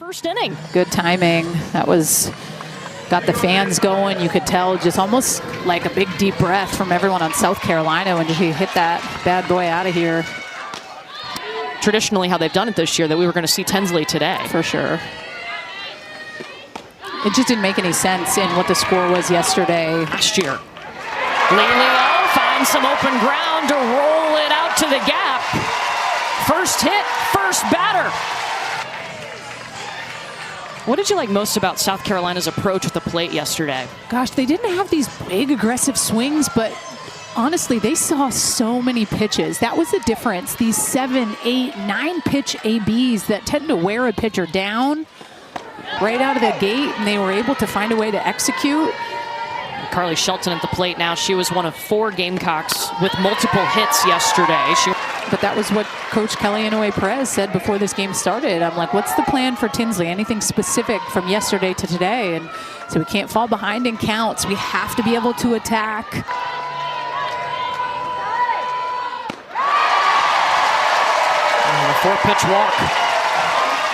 First inning. Good timing. That was, got the fans going. You could tell just almost like a big deep breath from everyone on South Carolina when he hit that bad boy out of here. Traditionally how they've done it this year, that we were going to see Tinsley today. For sure. It just didn't make any sense in what the score was yesterday. Last year. Lelio finds some open ground to roll it out to the gap. First hit, first batter. What did you like most about South Carolina's approach at the plate yesterday? Gosh, they didn't have these big aggressive swings, but honestly, they saw so many pitches. That was the difference. These 7, 8, 9 pitch ABs that tend to wear a pitcher down right out of the gate, and they were able to find a way to execute. Carly Shelton at the plate now. She was one of 4 Gamecocks with multiple hits yesterday. But that was what Coach Kelly Inouye Perez said before this game started. I'm like, what's the plan for Tinsley? Anything specific from yesterday to today? And so we can't fall behind in counts. We have to be able to attack. And a 4-pitch walk.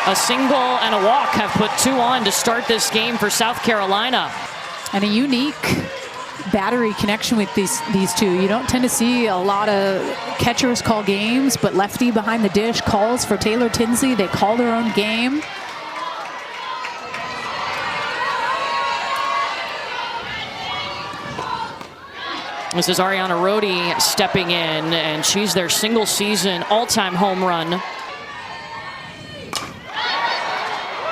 A single and a walk have put 2 on to start this game for South Carolina. And a unique battery connection with these two. You don't tend to see a lot of catchers call games, but lefty behind the dish calls for Taylor Tinsley. They call their own game. This is Ariana Rhodey stepping in, and she's their single season all-time home run.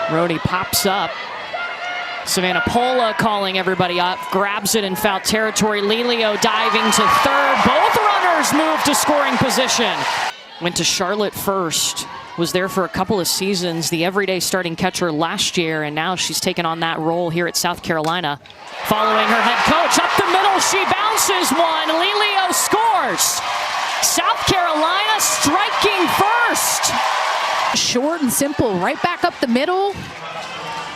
Rhodey pops up. Savannah Pola calling everybody up, grabs it in foul territory. Lelio diving to third. Both runners move to scoring position. Went to Charlotte first. Was there for a couple of seasons, the everyday starting catcher last year, and now she's taken on that role here at South Carolina. Following her head coach up the middle, she bounces one. Lelio scores. South Carolina striking first. Short and simple, right back up the middle.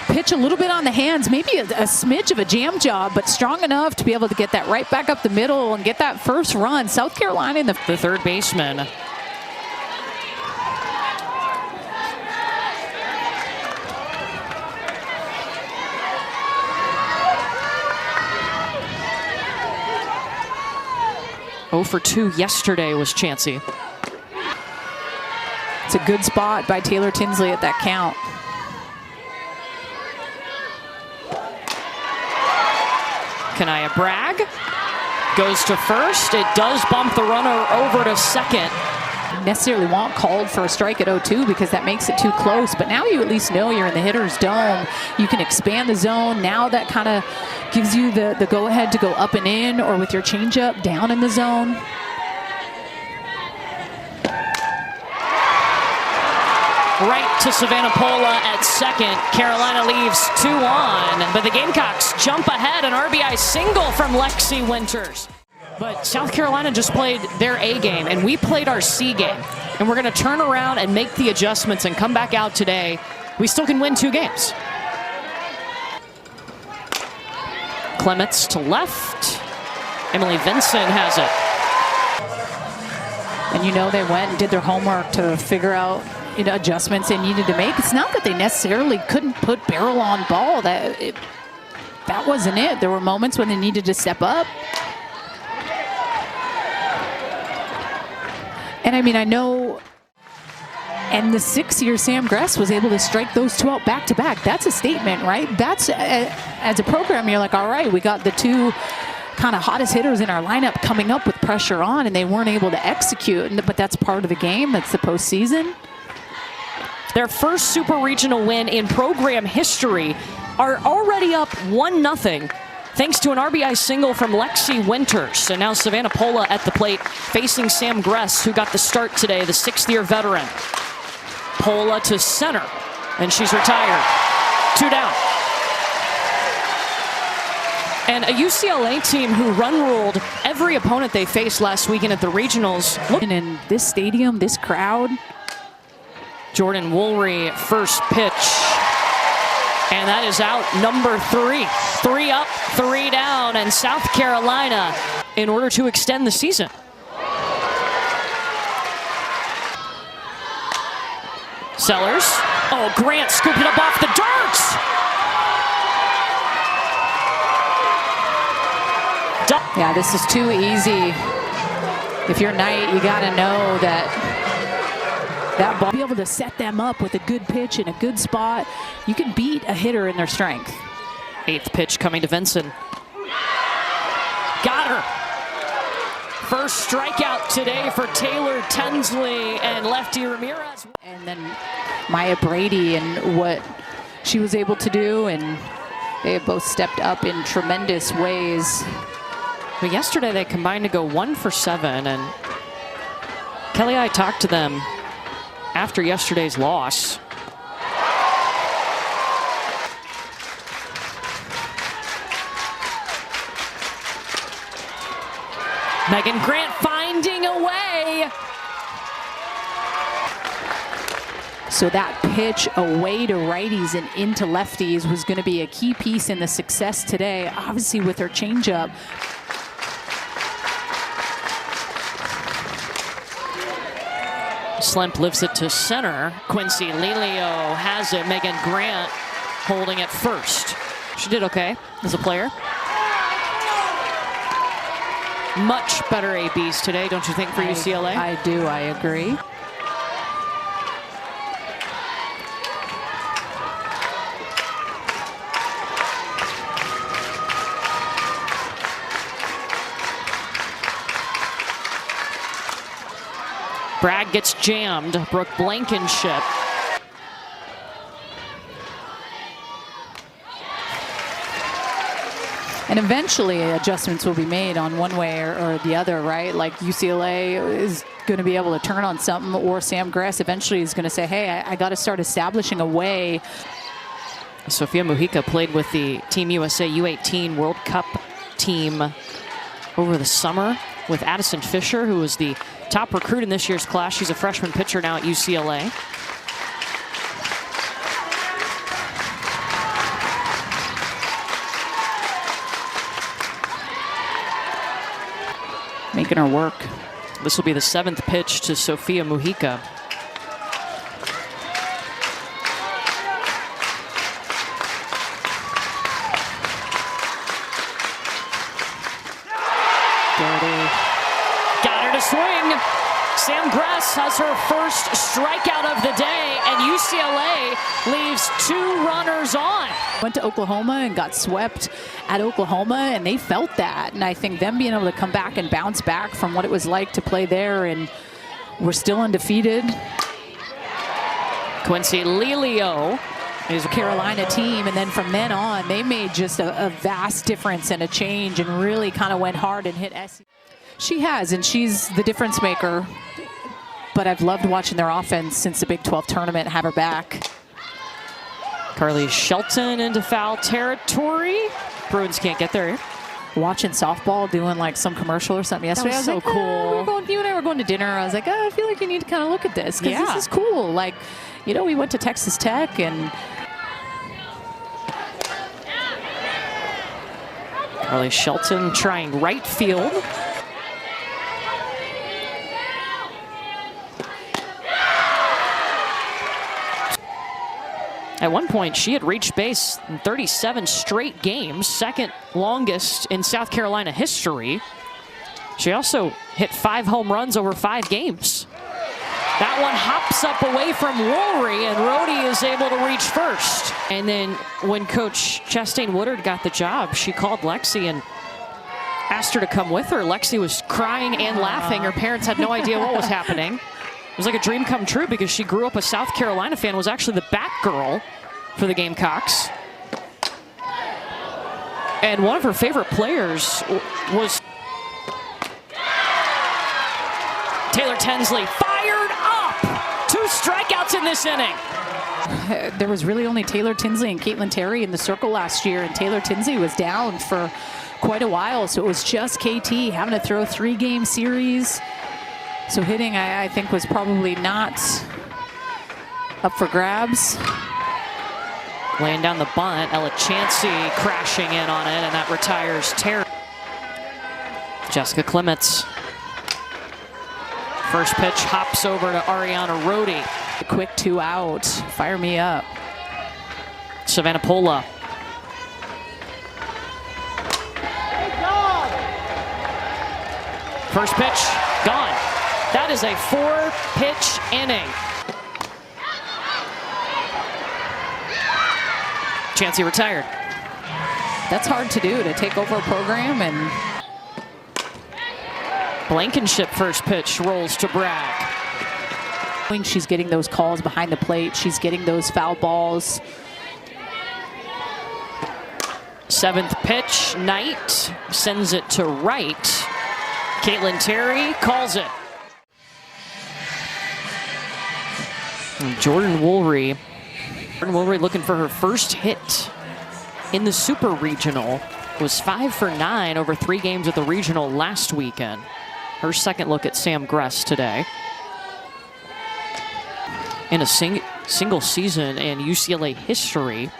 Pitch a little bit on the hands, maybe a smidge of a jam job, but strong enough to be able to get that right back up the middle and get that first run. South Carolina in the third baseman. Oh for 2 yesterday was Chansey. It's a good spot by Taylor Tinsley at that count. Kanaya Bragg goes to first. It does bump the runner over to second. Necessarily want called for a strike at 0-2 because that makes it too close, but now you at least know you're in the hitter's dome. You can expand the zone. Now that kind of gives you the go-ahead to go up and in, or with your changeup down in the zone. Right to Savannah Pola at second. Carolina leaves 2 on, but the Gamecocks jump ahead. An RBI single from Lexi Winters. But South Carolina just played their A game, and we played our C game. And we're going to turn around and make the adjustments and come back out today. We still can win 2 games. Clements to left. Emily Vinson has it. And you know they went and did their homework to figure out adjustments they needed to make. It's not that they necessarily couldn't put barrel on ball. That wasn't it. There were moments when they needed to step up. And I mean, I know, and the 6-year Sam Gress was able to strike those 2 out back-to-back. That's a statement, right? That's, as a program, you're like, all right, we got the 2 kind of hottest hitters in our lineup coming up with pressure on, and they weren't able to execute. But that's part of the game. That's the postseason. Their first super regional win in program history, are already up 1-0 thanks to an RBI single from Lexi Winters. So now Savannah Pola at the plate facing Sam Gress, who got the start today, the 6th-year veteran. Pola to center, and she's retired. 2 down. And a UCLA team who run-ruled every opponent they faced last weekend at the regionals. In this stadium, this crowd. Jordan Woolry, first pitch. And that is out number 3. 3 up, 3 down, and South Carolina in order to extend the season. Sellers. Oh, Grant scooped it up off the Yeah, this is too easy. If you're Knight, you got to know that that ball, be able to set them up with a good pitch in a good spot. You can beat a hitter in their strength. 8th pitch coming to Vincent. Got her. First strikeout today for Taylor Tinsley and lefty Ramirez. And then Maya Brady and what she was able to do, and they have both stepped up in tremendous ways. But yesterday they combined to go 1 for 7, and Kelly, I talked to them after yesterday's loss. Megan Grant finding a way. So that pitch away to righties and into lefties was going to be a key piece in the success today, obviously with her changeup. Slemp lifts it to center. Quincy Lelio has it. Megan Grant holding it first. She did okay as a player. Much better ABs today, don't you think, for UCLA? I do, I agree. Bragg gets jammed. Brooke Blankenship. And eventually adjustments will be made on one way or the other, right? Like UCLA is going to be able to turn on something, or Sam Gress eventually is going to say, hey, I got to start establishing a way. Sophia Mujica played with the Team USA U18 World Cup team over the summer with Addison Fisher, who was the top recruit in this year's class. She's a freshman pitcher now at UCLA. Making her work. This will be the 7th pitch to Sophia Mujica. Dirty. Got her to swing. Sam Gress has her first strikeout of the day, and UCLA leaves 2 runners on. Went to Oklahoma and got swept at Oklahoma, and they felt that. And I think them being able to come back and bounce back from what it was like to play there, and we're still undefeated. Quincy Lelio is a Carolina team, and then from then on, they made just a vast difference and a change, and really kind of went hard and hit SC. She has, and she's the difference maker. But I've loved watching their offense since the Big 12 tournament, have her back. Carly Shelton into foul territory. Bruins can't get there. Watching softball, doing like some commercial or something yesterday. That was I was so like, cool. You and I were going to dinner. I was like, I feel like you need to kind of look at this, because this is cool. Like, you know, we went to Texas Tech, and Carly Shelton trying right field. At one point, she had reached base in 37 straight games, 2nd longest in South Carolina history. She also hit 5 home runs over 5 games. That one hops up away from Woolry, and Rhodey is able to reach first. And then when Coach Chastain Woodard got the job, she called Lexi and asked her to come with her. Lexi was crying and laughing. Her parents had no idea what was happening. It was like a dream come true, because she grew up a South Carolina fan, was actually the Batgirl for the Gamecocks. And one of her favorite players was Taylor Tinsley. Fired up! 2 strikeouts in this inning. there was really only Taylor Tinsley and Caitlin Terry in the circle last year, and Taylor Tinsley was down for quite a while, so it was just KT having to throw 3-game series. So hitting, I think, was probably not up for grabs. Laying down the bunt, Ella Chansey crashing in on it, and that retires Terry. Jessica Clements. First pitch hops over to Ariana Rhodey. A quick 2 out. Fire me up. Savannah Pola. First pitch, gone. That is a 4-pitch inning. Chansey retired. That's hard to do, to take over a program. And Blankenship first pitch rolls to Bragg. She's getting those calls behind the plate. She's getting those foul balls. 7th pitch, Knight sends it to right. Caitlin Terry calls it. And Jordan Woolry looking for her first hit in the Super Regional. Was 5 for 9 over 3 games at the Regional last weekend. Her second look at Sam Gress today. In a single season in UCLA history,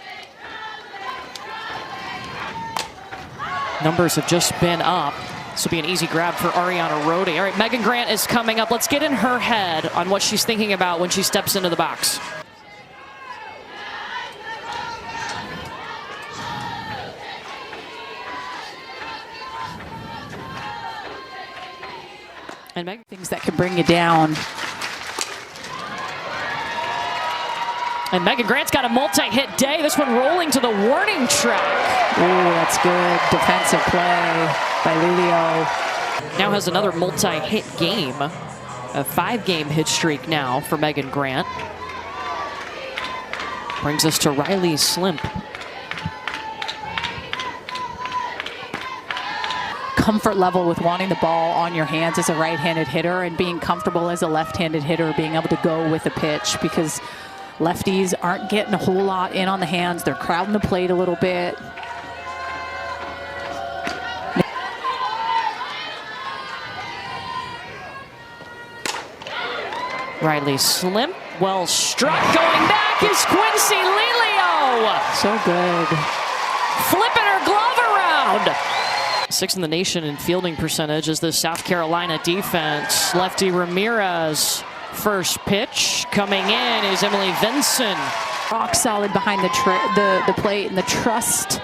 numbers have just been up. This will be an easy grab for Ariana Rode. All right, Megan Grant is coming up. Let's get in her head on what she's thinking about when she steps into the box. And Megan, Things that can bring you down. And Megan Grant's got a multi-hit day. This one rolling to the warning track. Ooh, that's good defensive play by Lilio. Now has another multi-hit game. A 5-game hit streak now for Megan Grant. Brings us to Riley Slimp. Comfort level with wanting the ball on your hands as a right-handed hitter and being comfortable as a left-handed hitter, being able to go with the pitch, because lefties aren't getting a whole lot in on the hands. They're crowding the plate a little bit. Riley Slimp, well struck. Going back is Quincy Lilio. So good. Flipping her glove around. 6th in the nation in fielding percentage is the South Carolina defense. Lefty Ramirez. First pitch coming in is Emily Vinson. Rock solid behind the plate, and the trust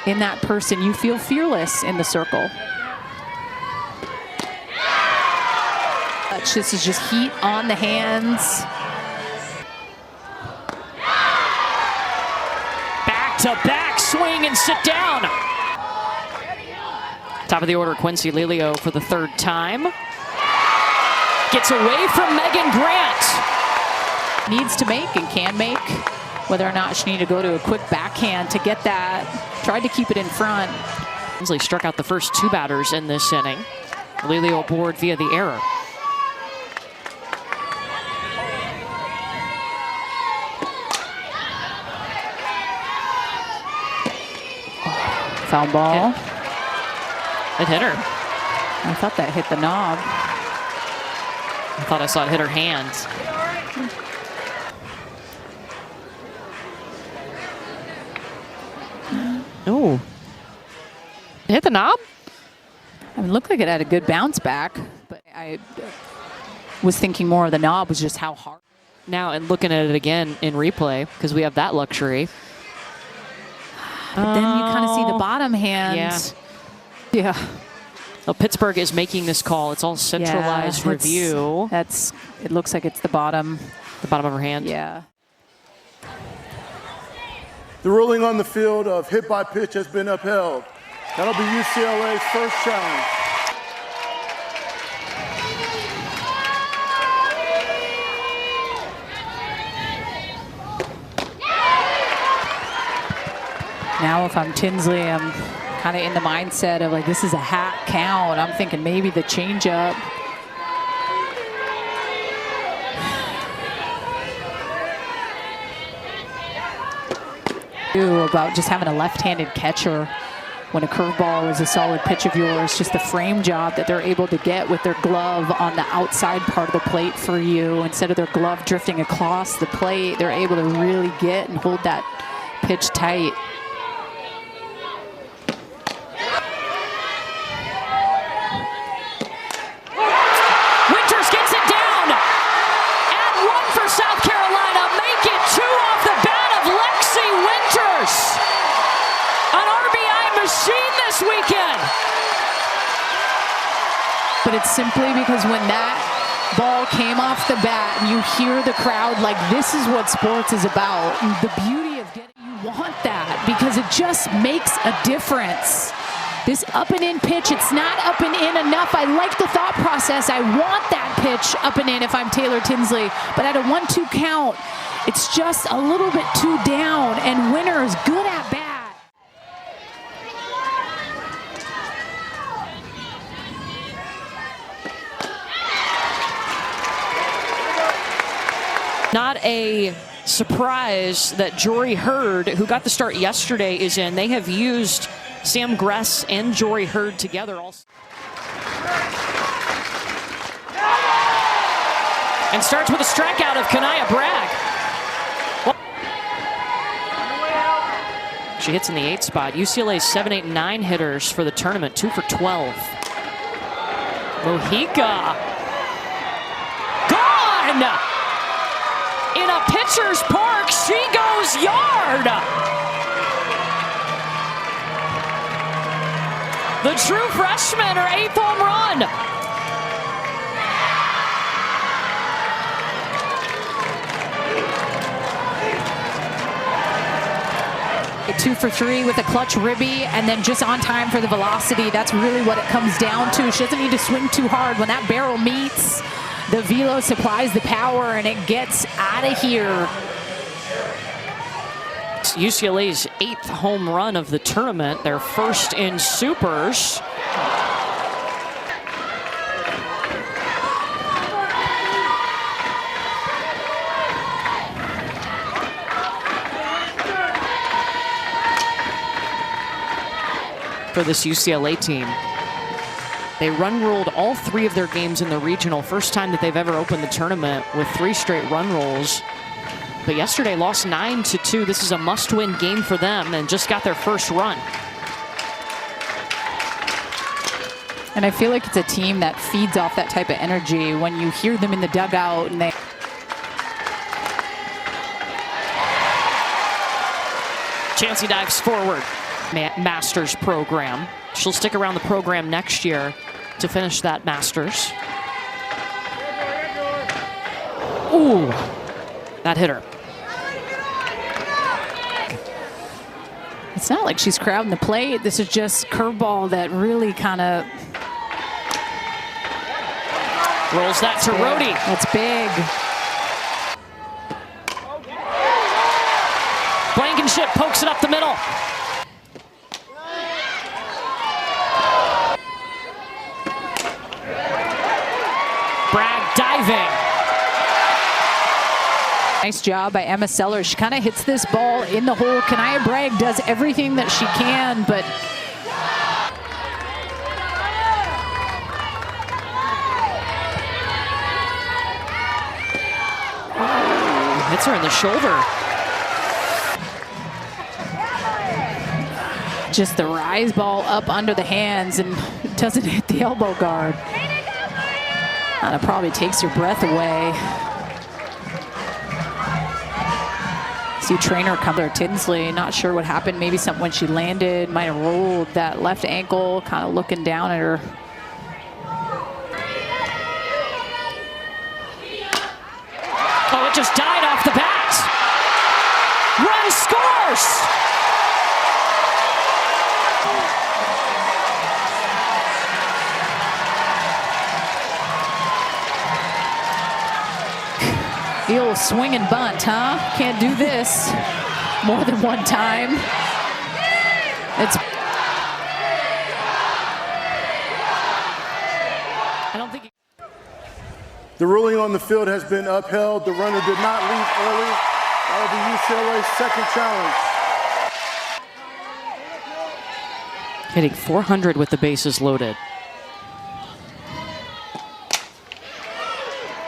in that person. You feel fearless in the circle. This is just heat on the hands. Back-to-back swing and sit down. Top of the order, Quincy Lilio for the 3rd time. Gets away from Megan Grant. Needs to make and can make. Whether or not she needed to go to a quick backhand to get that. Tried to keep it in front. Hensley struck out the first 2 batters in this inning. Lilio aboard via the error. Foul ball. It hit her. I thought that hit the knob. I thought I saw it hit her hands. Oh. It hit the knob? I mean, it looked like it had a good bounce back, but I was thinking more of the knob was just how hard. Now, and looking at it again in replay, because we have that luxury. But then you kind of see the bottom hand. Yeah. Well, Pittsburgh is making this call. It's all centralized review. It looks like it's the bottom. The bottom of her hand. Yeah. The ruling on the field of hit by pitch has been upheld. That'll be UCLA's first challenge. Now if I'm Tinsley, I'm kind of in the mindset of like, this is a hat count. I'm thinking maybe the changeup. About just having a left-handed catcher when a curveball is a solid pitch of yours, just the frame job that they're able to get with their glove on the outside part of the plate for you. Instead of their glove drifting across the plate, they're able to really get and hold that pitch tight. Winters gets it down. And 1 for South Carolina. Make it 2 off the bat of Lexi Winters. An RBI machine this weekend. but it's simply because when that ball came off the bat and you hear the crowd, like, this is what sports is about. And the beauty of getting, you want that because it just makes a difference. This up and in pitch, it's not up and in enough. I like the thought process. I want that pitch up and in if I'm Taylor Tinsley, but at a 1-2 count, it's just a little bit too down, and Winner is good at bat. Not a surprise that Jory Hurd, who got the start yesterday, is in. They have used Sam Gress and Jory Hurd together. And starts with a strikeout of Kanaya Bragg. She hits in the 8th spot. UCLA's 7, 8, 9 hitters for the tournament, 2 for 12. Mojica. Gone! In a pitcher's park, she goes yard! The true freshman, her 8th home run. 2 for 3 with a clutch ribby, and then just on time for the velocity. That's really what it comes down to. She doesn't need to swing too hard. When that barrel meets, the velo supplies the power, and it gets out of here. It's UCLA's 8th home run of the tournament, their first in supers. For this UCLA team, they run ruled all 3 of their games in the regional. First time that they've ever opened the tournament with 3 straight run rolls. But yesterday lost 9-2. This is a must-win game for them and just got their first run. And I feel like it's a team that feeds off that type of energy when you hear them in the dugout and they... Chansey dives forward. Masters program. She'll stick around the program next year to finish that Masters. Ooh, that hit her. It's not like she's crowding the plate. This is just curveball that really kind of... Rolls that to Rhodey. That's big. Blankenship pokes it up the middle. Bragg diving. Nice job by Emma Sellers. She kind of hits this ball in the hole. Kanaya Bragg does everything that she can, but hits her in the shoulder. just the rise ball up under the hands and doesn't hit the elbow guard. That probably takes your breath away. See trainer come there, Tinsley, not sure what happened. Maybe something when she landed, might have rolled that left ankle, kind of looking down at her. Oh, it just died off the bat. Run scores. The old swing and bunt, huh? Can't do this more than one time. I don't think The ruling on the field has been upheld. The runner did not leave early. That will be UCLA's second challenge. hitting 400 with the bases loaded.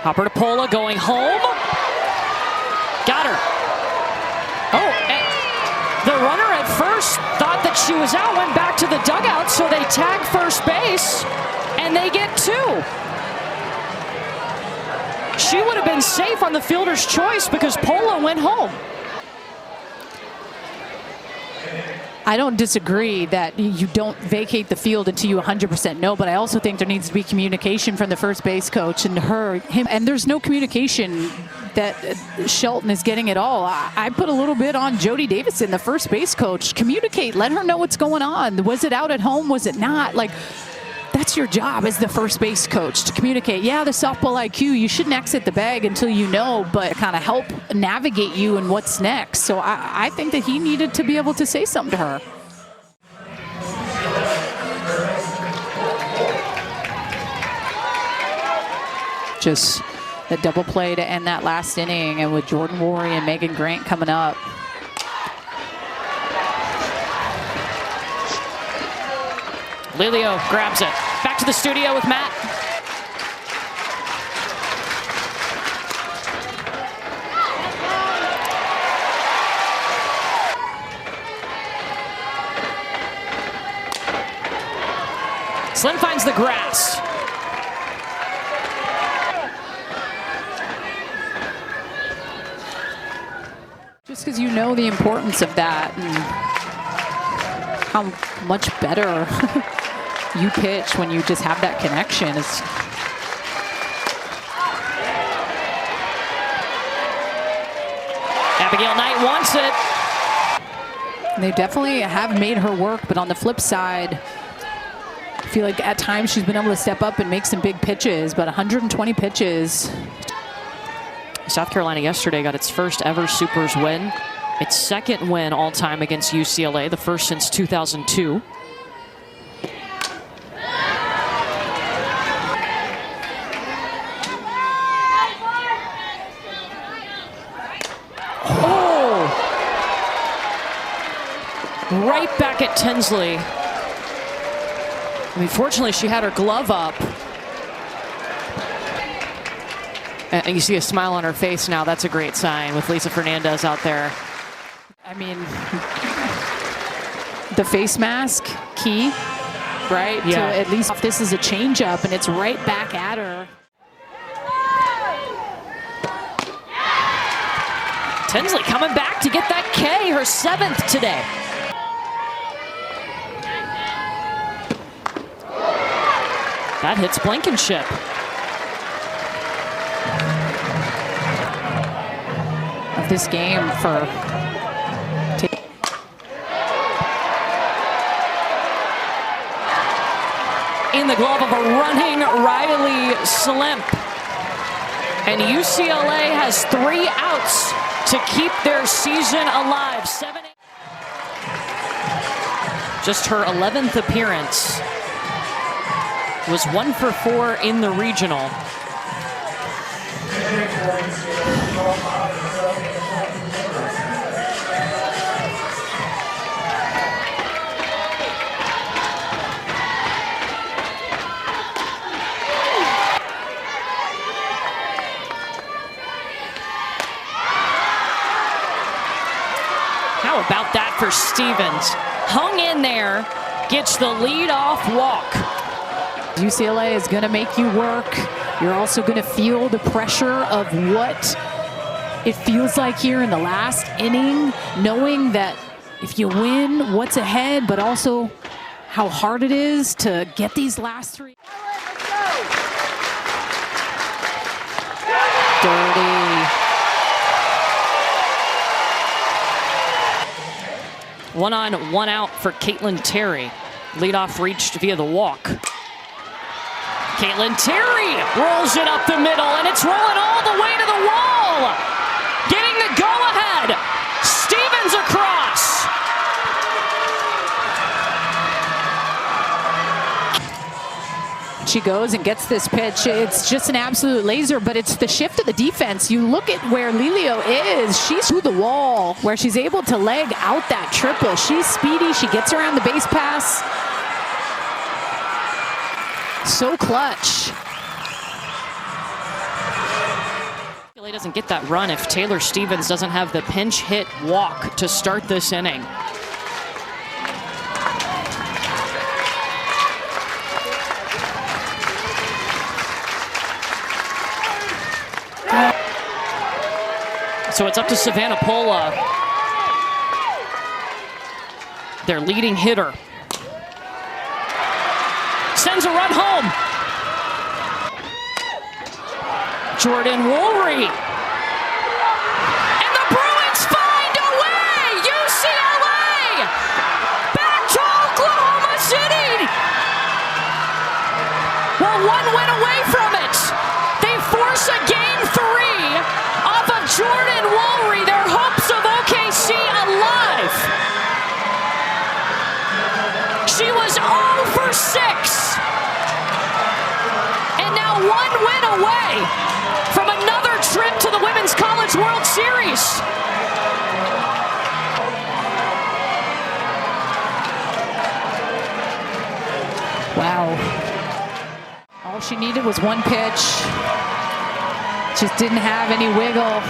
Hopper to Pola going home. Got her. Oh, and the runner at first thought that she was out, went back to the dugout, so they tag first base, and they get two. She would have been safe on the fielder's choice because Pola went home. I don't disagree that you don't vacate the field until you 100% know, but I also think there needs to be communication from the first base coach and him. And there's no communication that Shelton is getting at all. I put a little bit on Jody Davison, the first base coach. Communicate, let her know what's going on. Was it out at home? Was it not? Like, that's your job as the first base coach, to communicate. Yeah, the softball IQ, you shouldn't exit the bag until you know, but kind of help navigate you and what's next. So I think that he needed to be able to say something to her. Just the double play to end that last inning, and with Jordan Worry and Megan Grant coming up. Lilio grabs it. Back to the studio with Matt. Slim finds the grass. Just because you know the importance of that and how much better you pitch when you just have that connection. Abigail Knight wants it. They definitely have made her work, but on the flip side, I feel like at times she's been able to step up and make some big pitches, but 120 pitches. South Carolina yesterday got its first ever Supers win. Its second win all time against UCLA, the first since 2002. Right back at Tinsley. I mean, fortunately, she had her glove up. And you see a smile on her face now. That's a great sign with Lisa Fernandez out there. I mean, the face mask, key, right? Yeah. To at least if this is a changeup, and it's right back at her. Tinsley coming back to get that K, her 7th today. That hits Blankenship. Of this game for in the glove of a running Riley Slimp. And UCLA has 3 outs to keep their season alive. 7-8. Just her 11th appearance. Was 1 for 4 in the regional. How about that for Stevens? Hung in there, gets the lead-off walk. UCLA is going to make you work. You're also going to feel the pressure of what it feels like here in the last inning, knowing that if you win, what's ahead, but also how hard it is to get these last 3. Dirty. 1 on, 1 out for Caitlin Terry. Leadoff reached via the walk. Caitlin Terry rolls it up the middle, and it's rolling all the way to the wall. Getting the go-ahead. Stevens across. She goes and gets this pitch. It's just an absolute laser, but it's the shift of the defense. You look at where Lilio is. She's to the wall, where she's able to leg out that triple. She's speedy. She gets around the base pass. So clutch. UCLA doesn't get that run if Taylor Stevens doesn't have the pinch hit walk to start this inning. So it's up to Savannah Pola. their leading hitter. Sends a run home. Jordan Woolry. And the Bruins find a way! UCLA! Back to Oklahoma City! Well, one win away from it. They force a game 3 off of Jordan Woolry. Their hopes of OKC alive. She was 0 for 6. And now one win away from another trip to the Women's College World Series. Wow. All she needed was one pitch. Just didn't have any wiggle.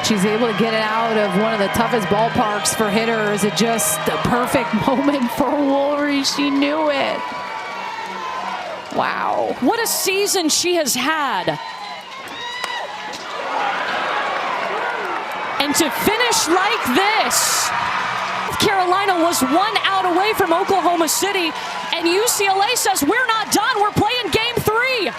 She's able to get it out of one of the toughest ballparks for hitters. It just a perfect moment for Woolry. She knew it. Wow. What a season she has had. And to finish like this, North Carolina was 1 out away from Oklahoma City, and UCLA says, we're not done, we're playing game 3.